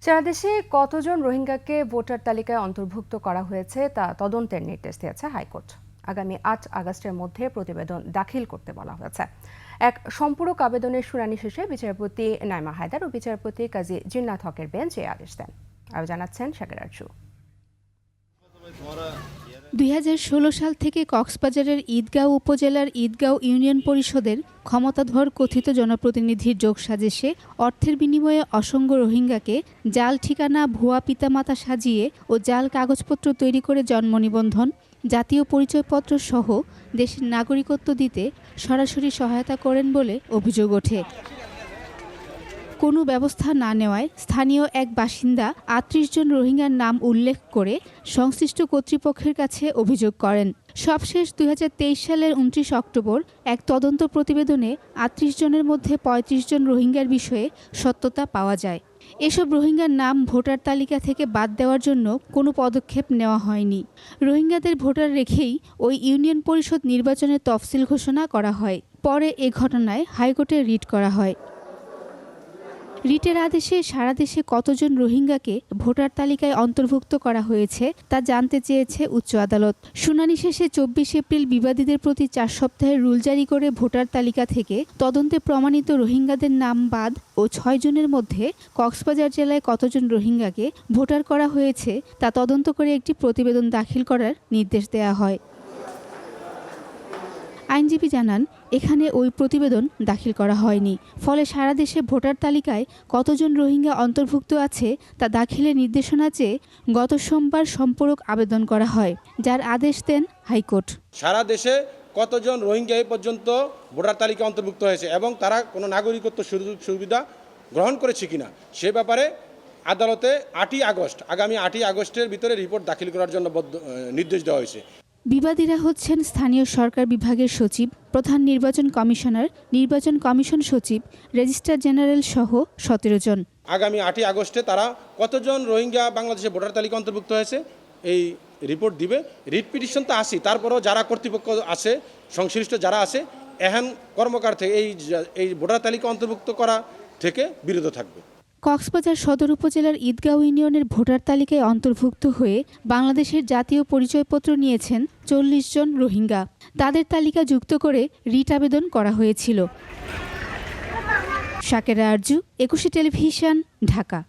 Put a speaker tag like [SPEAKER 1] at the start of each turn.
[SPEAKER 1] সারা দেশে কতজন রোহিঙ্গাকে ভোটার তালিকায় অন্তর্ভুক্ত করা হয়েছে তা তদন্তের নির্দেশ দিয়েছে হাইকোর্ট। আগামী ৮ আগস্টের মধ্যে প্রতিবেদন দাখিল করতে বলা হয়েছে। এক সম্পূরক আবেদনের শুনানি শেষে বিচারপতি নাইমা হায়দার ও বিচারপতি কাজী জিন্নাত হকের বেঞ্চ এই আদেশ দেন। আরও জানাচ্ছেন শাকের আরজু।
[SPEAKER 2] ২০১৬ সাল থেকে কক্সবাজারের ঈদগাঁও উপজেলার ঈদগাঁও ইউনিয়ন পরিষদের ক্ষমতাধর কথিত জনপ্রতিনিধির যোগসাজশে অর্থের বিনিময়ে অসংখ্য রোহিঙ্গাকে জাল ঠিকানা, ভুয়া পিতামাতা সাজিয়ে ও জাল কাগজপত্র তৈরি করে জন্ম নিবন্ধন, জাতীয় পরিচয়পত্র সহ দেশের নাগরিকত্ব দিতে সরাসরি সহায়তা করেন বলে অভিযোগ ওঠে। কোনো ব্যবস্থা না নেওয়ায় স্থানীয় এক বাসিন্দা ৩৮ জন রোহিঙ্গার নাম উল্লেখ করে সংশ্লিষ্ট কর্তৃপক্ষের কাছে অভিযোগ করেন। সবশেষ ২০২৩ সালের ২৯ অক্টোবর এক তদন্ত প্রতিবেদনে ৩৮ জনের মধ্যে ৩৫ জন রোহিঙ্গার বিষয়ে সত্যতা পাওয়া যায়। এসব রোহিঙ্গার নাম ভোটার তালিকা থেকে বাদ দেওয়ার জন্য কোনো পদক্ষেপ নেওয়া হয়নি। রোহিঙ্গাদের ভোটার রেখেই ওই ইউনিয়ন পরিষদ নির্বাচনের তফসিল ঘোষণা করা হয়। পরে এ ঘটনায় হাইকোর্টে রিট করা হয়। রিটের আদেশে সারা দেশে কতজন রোহিঙ্গাকে ভোটার তালিকায় অন্তর্ভুক্ত করা হয়েছে তা জানতে চেয়েছে উচ্চ আদালত। শুনানি শেষে ২৪ এপ্রিল বিবাদীদের প্রতি ৪ সপ্তাহের রুল জারি করে ভোটার তালিকা থেকে তদন্তে প্রমাণিত রোহিঙ্গাদের নাম বাদ ও ৬ জনের মধ্যে কক্সবাজার জেলায় কতজন রোহিঙ্গাকে ভোটার করা হয়েছে তা তদন্ত করে একটি প্রতিবেদন দাখিল করার নির্দেশ দেওয়া হয়। আইনজীবী জানান, এখানে ওই প্রতিবেদন দাখিল করা হয়নি। ফলে সারা দেশে ভোটার তালিকায় কতজন রোহিঙ্গা অন্তর্ভুক্ত আছে তা দাখিলের নির্দেশনা চেয়ে গত সোমবার সম্পূরক আবেদন করা হয়, যার আদেশ দেন হাইকোর্ট।
[SPEAKER 3] সারা দেশে কতজন রোহিঙ্গা এই পর্যন্ত ভোটার তালিকা অন্তর্ভুক্ত হয়েছে এবং তারা কোনো নাগরিকত্ব সুযোগ সুবিধা গ্রহণ করেছে কিনা সে ব্যাপারে আদালতে আগামী ৮ই আগস্টের ভিতরে রিপোর্ট দাখিল করার জন্য নির্দেশ দেওয়া হয়েছে।
[SPEAKER 2] বিবাদীরা হচ্ছেন স্থানীয় সরকার বিভাগের সচিব, প্রধান নির্বাচন কমিশনার, নির্বাচন কমিশন সচিব, রেজিস্ট্রার জেনারেল সহ ১৭ জন।
[SPEAKER 3] আগামী 8ই আগস্টে তারা কতজন রোহিঙ্গা বাংলাদেশে ভোটার তালিকা অন্তর্ভুক্ত হয়েছে এই রিপোর্ট দিবে। রিট পিটিশন তো আসি, তারপরও যারা কর্তৃপক্ষ আছে, সংশ্লিষ্ট যারা আছে, এহেন কর্মকার থেকে এই ভোটার তালিকা অন্তর্ভুক্ত করা থেকে বিরত থাকবে।
[SPEAKER 2] কক্সবাজার সদর উপজেলার ঈদগাঁও ইউনিয়নের ভোটার তালিকায় অন্তর্ভুক্ত হয়ে বাংলাদেশের জাতীয় পরিচয়পত্র নিয়েছেন ৪০ জন রোহিঙ্গা। তাদের তালিকা যুক্ত করে রিট আবেদন করা হয়েছিল। শাকেরা আরজু, ২১ টেলিভিশন, ঢাকা।